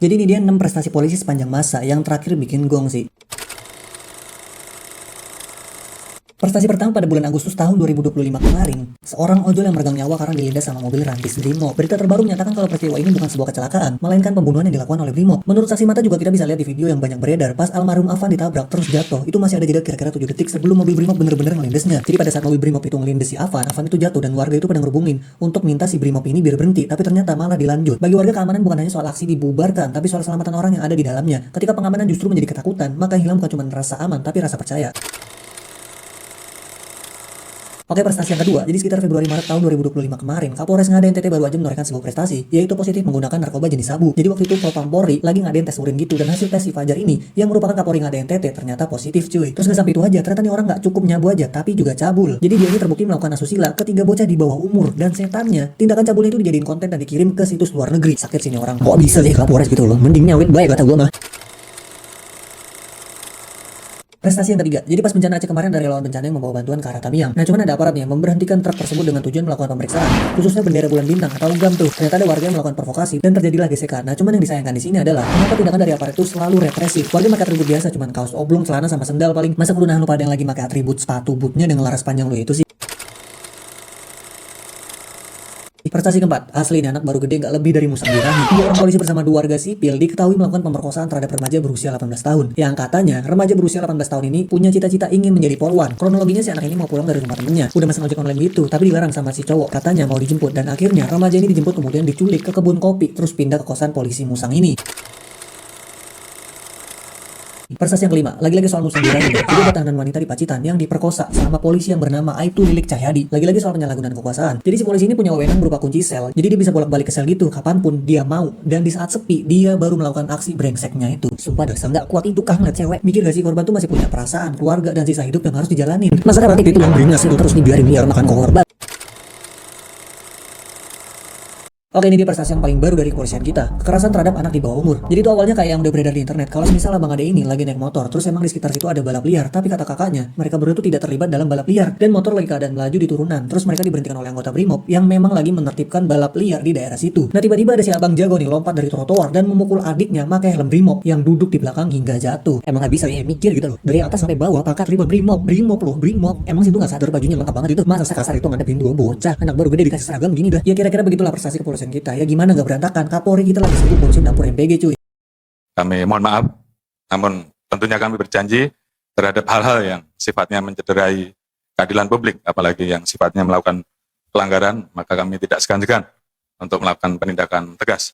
Jadi ini dia 6 prestasi polisi sepanjang masa yang terakhir bikin gong sih. Prestasi pertama pada bulan Agustus tahun 2025 kemarin, seorang ojol yang meregang nyawa karena dilindas sama mobil Rantis Brimob. Berita terbaru menyatakan kalau peristiwa ini bukan sebuah kecelakaan, melainkan pembunuhan yang dilakukan oleh Brimob. Menurut saksi mata juga kita bisa lihat di video yang banyak beredar, pas almarhum Afan ditabrak terus jatuh, itu masih ada jeda kira-kira 7 detik sebelum mobil Brimob bener-bener ngelindasnya. Jadi pada saat mobil Brimob itu ngelindes si Afan itu jatuh dan warga itu pada ngerubungin untuk minta si Brimob ini biar berhenti, tapi ternyata malah dilanjut. Bagi warga keamanan bukan hanya soal aksi dibubarkan, tapi soal keselamatan orang yang ada di dalamnya. Ketika pengamanan justru menjadi ketakutan, maka yang hilang bukan cuma rasa aman, tapi rasa percaya. Oke, prestasi yang kedua, jadi sekitar Februari-Maret tahun 2025 kemarin, Kapolres Ngada NTT baru aja menorehkan sebuah prestasi, yaitu positif menggunakan narkoba jenis sabu. Jadi waktu itu Propam Polri lagi ngadain tes urin gitu, dan hasil tes si Fajar ini, yang merupakan Kapolri Ngada NTT, ternyata positif cuy. Terus gak sampai itu aja, ternyata nih orang gak cukup nyabu aja, tapi juga cabul. Jadi dia ini terbukti melakukan asusila ke 3 bocah di bawah umur, dan setannya, tindakan cabulnya itu dijadiin konten dan dikirim ke situs luar negeri. Sakit sini orang, kok bisa sih Kapolres gitu loh, mending nyawin baik kata gue mah. Prestasi yang ketiga, jadi pas bencana Aceh kemarin dari relawan bencana yang membawa bantuan ke arah Tamiang. Nah cuman ada aparatnya yang memberhentikan truk tersebut dengan tujuan melakukan pemeriksaan, khususnya bendera bulan bintang atau GAM tuh. Ternyata ada warga yang melakukan provokasi dan terjadilah gesekan. Nah cuman yang disayangkan di sini adalah kenapa tindakan dari aparat itu selalu represif. Warga pakai atribut biasa, cuman kaos oblong, celana sama sendal paling. Masa kudu nahan lu pada yang lagi pakai atribut sepatu bootnya dengan laras panjang lu itu sih. Prestasi keempat, asli ini anak baru gede nggak lebih dari musang birahi. 2 orang polisi bersama 2 warga sipil diketahui melakukan pemerkosaan terhadap remaja berusia 18 tahun. Yang katanya remaja berusia 18 tahun ini punya cita-cita ingin menjadi polwan. Kronologinya si anak ini mau pulang dari rumah temennya, udah mesen ojek online gitu, tapi dilarang sama si cowok. Katanya mau dijemput dan akhirnya remaja ini dijemput kemudian diculik ke kebun kopi, terus pindah ke kosan polisi musang ini. Prestasi yang kelima, lagi-lagi soal musang birahi. Jadi ada tahanan wanita di Pacitan yang diperkosa sama polisi yang bernama Aibtu Lilik Cahyadi. Lagi-lagi soal penyalahgunaan kekuasaan. Jadi si polisi ini punya wewenang berupa kunci sel. Jadi dia bisa bolak-balik ke sel gitu kapanpun dia mau. Dan di saat sepi dia baru melakukan aksi brengseknya itu. Sumpah dasar nggak kuat itu kah ngeliat cewek. Mikir gak sih korban tuh masih punya perasaan, keluarga dan sisa hidup yang harus dijalanin. Masa kan itu yang beringas itu terus dibiarin liar makan korban. Oke, ini dia prestasi yang paling baru dari kepolisian kita. Kekerasan terhadap anak di bawah umur. Jadi itu awalnya kayak yang udah beredar di internet. Kalau misalnya Bang Ade ini lagi naik motor, terus emang di sekitar situ ada balap liar, tapi kata kakaknya, mereka berdua itu tidak terlibat dalam balap liar. Dan motor lagi keadaan melaju di turunan. Terus mereka diberhentikan oleh anggota Brimob yang memang lagi menertibkan balap liar di daerah situ. Nah tiba-tiba ada si abang jago nih lompat dari trotoar dan memukul adiknya pakai helm Brimob yang duduk di belakang hingga jatuh. Emang gak bisa ya mikir gitu loh. Dari atas sampai bawah pakai atribut Brimob, Brimob loh, Brimob. Emang situ gak sadar bajunya lengkap banget itu. Masa sekasar itu ngadepin 2 bocah, anak baru gede dikasih seragam gini dah. Ya kira-kira begitulah prestasi kepolisian kita. Ya gimana gak berantakan, Kapolri kita lagi sibuk ngurusin dapur MPG cuy. Kami mohon maaf, namun tentunya kami berjanji terhadap hal-hal yang sifatnya mencederai keadilan publik, apalagi yang sifatnya melakukan pelanggaran, maka kami tidak segan-segan untuk melakukan penindakan tegas.